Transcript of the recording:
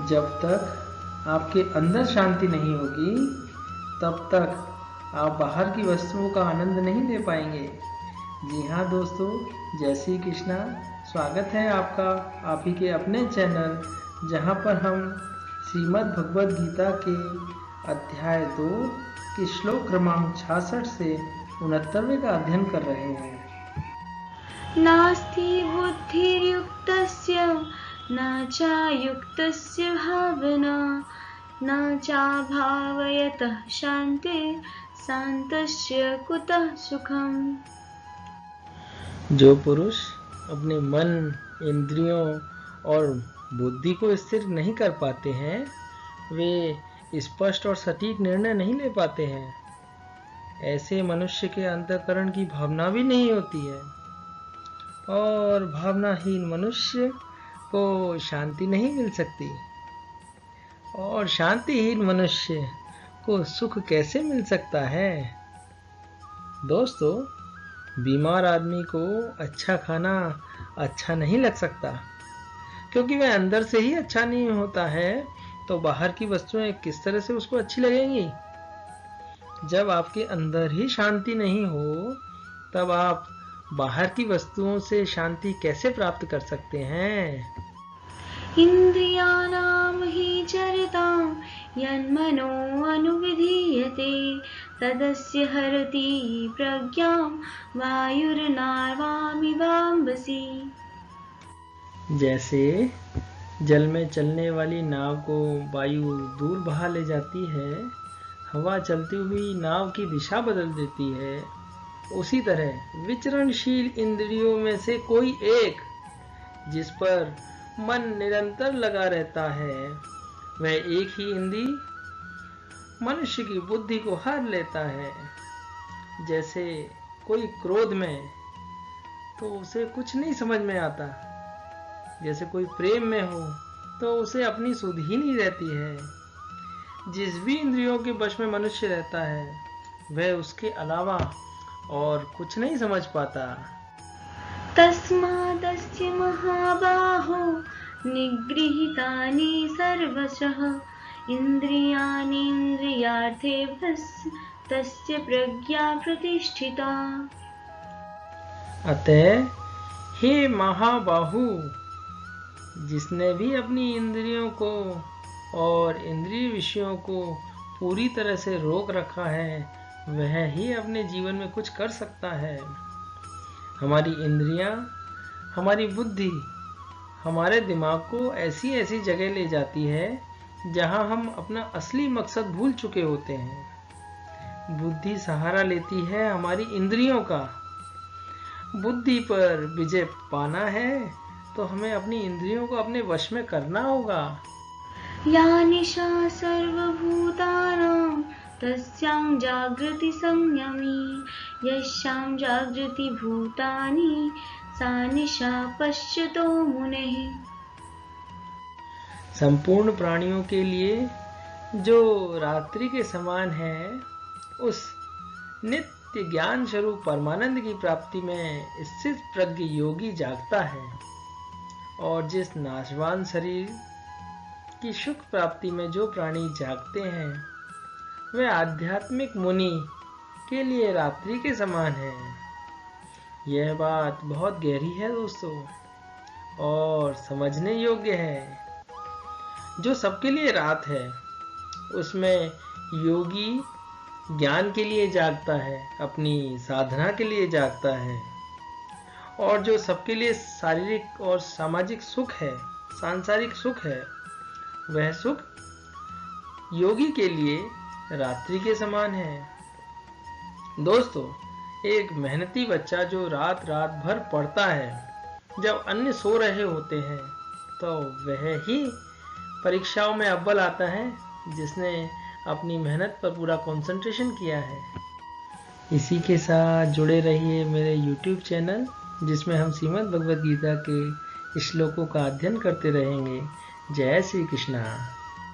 जब तक आपके अंदर शांति नहीं होगी तब तक आप बाहर की वस्तुओं का आनंद नहीं ले पाएंगे। जी हाँ दोस्तों, जय श्री कृष्णा। स्वागत है आपका आप ही के अपने चैनल, जहाँ पर हम श्रीमद् भगवद गीता के अध्याय 2 के श्लोक क्रमांक 66 से 69वें का अध्ययन कर रहे हैं। नास्ति बुद्धिर्युक्तस्य न चायुक्तस्य भावना न चाभावयतः शान्तिः शान्तस्य कुतः सुखम्। जो पुरुष अपने मन, इंद्रियों और बुद्धि को स्थिर नहीं कर पाते हैं, वे स्पष्ट और सटीक निर्णय नहीं ले पाते हैं। ऐसे मनुष्य के अंतःकरण की भावना भी नहीं होती है, और भावनाहीन मनुष्य को शांति नहीं मिल सकती। और शांतिहीन मनुष्य को सुख कैसे मिल सकता है? दोस्तों, बीमार आदमी को अच्छा खाना अच्छा नहीं लग सकता, क्योंकि वह अंदर से ही अच्छा नहीं होता है, तो बाहर की वस्तुएं किस तरह से उसको अच्छी लगेंगी? जब आपके अंदर ही शांति नहीं हो, तब आप बाहर की वस्तुओं से शांति कैसे प्राप्त कर सकते हैं? इन्द्रियाणां हि चरतां यन्मनो अनुविधीयते तदस्य हरति प्रज्ञां वायुर्नावामिवाम्बसि। जैसे जल में चलने वाली नाव को वायु दूर बहा ले जाती है, हवा चलती हुई नाव की दिशा बदल देती है, उसी तरह विचरणशील इंद्रियों में से कोई एक जिस पर मन निरंतर लगा रहता है, वह एक ही इंद्रिय मनुष्य की बुद्धि को हर लेता है। जैसे कोई क्रोध में तो उसे कुछ नहीं समझ में आता, जैसे कोई प्रेम में हो तो उसे अपनी सुध ही नहीं रहती है। जिस भी इंद्रियों के वश में मनुष्य रहता है, वह उसके अलावा और कुछ नहीं समझ पाता। तस्मादस्य महाबाहो निगृहीतानि सर्वशः इन्द्रियाणीन्द्रियार्थेभ्यस्तस्य प्रज्ञा प्रतिष्ठिता। अतः हे महाबाहु, जिसने भी अपनी इंद्रियों को और इंद्रिय विषयों को पूरी तरह से रोक रखा है, वह ही अपने जीवन में कुछ कर सकता है। हमारी इंद्रियां, हमारी बुद्धि हमारे दिमाग को ऐसी ऐसी जगह ले जाती है जहां हम अपना असली मकसद भूल चुके होते हैं। बुद्धि सहारा लेती है हमारी इंद्रियों का। बुद्धि पर विजय पाना है तो हमें अपनी इंद्रियों को अपने वश में करना होगा। या निशा सर्वभूतानां तस्यां जागृति संयमी यस्यां जागृति भूतानि सा निशा पश्यतो मुनेः। संपूर्ण प्राणियों के लिए जो रात्रि के समान है, उस नित्य ज्ञान स्वरूप परमानंद की प्राप्ति में स्थित प्रज्ञ योगी जागता है, और जिस नाशवान शरीर की सुख प्राप्ति में जो प्राणी जागते हैं, वह आध्यात्मिक मुनि के लिए रात्रि के समान है। यह बात बहुत गहरी है दोस्तों, और समझने योग्य है। जो सबके लिए रात है, उसमें योगी ज्ञान के लिए जागता है, अपनी साधना के लिए जागता है। और जो सबके लिए शारीरिक और सामाजिक सुख है, सांसारिक सुख है, वह सुख योगी के लिए रात्रि के समान है। दोस्तों, एक मेहनती बच्चा जो रात रात भर पढ़ता है, जब अन्य सो रहे होते हैं, तो वह ही परीक्षाओं में अव्वल आता है, जिसने अपनी मेहनत पर पूरा कंसंट्रेशन किया है। इसी के साथ जुड़े रहिए मेरे YouTube चैनल, जिसमें हम श्रीमद् भगवद गीता के श्लोकों का अध्ययन करते रहेंगे। जय श्री कृष्णा।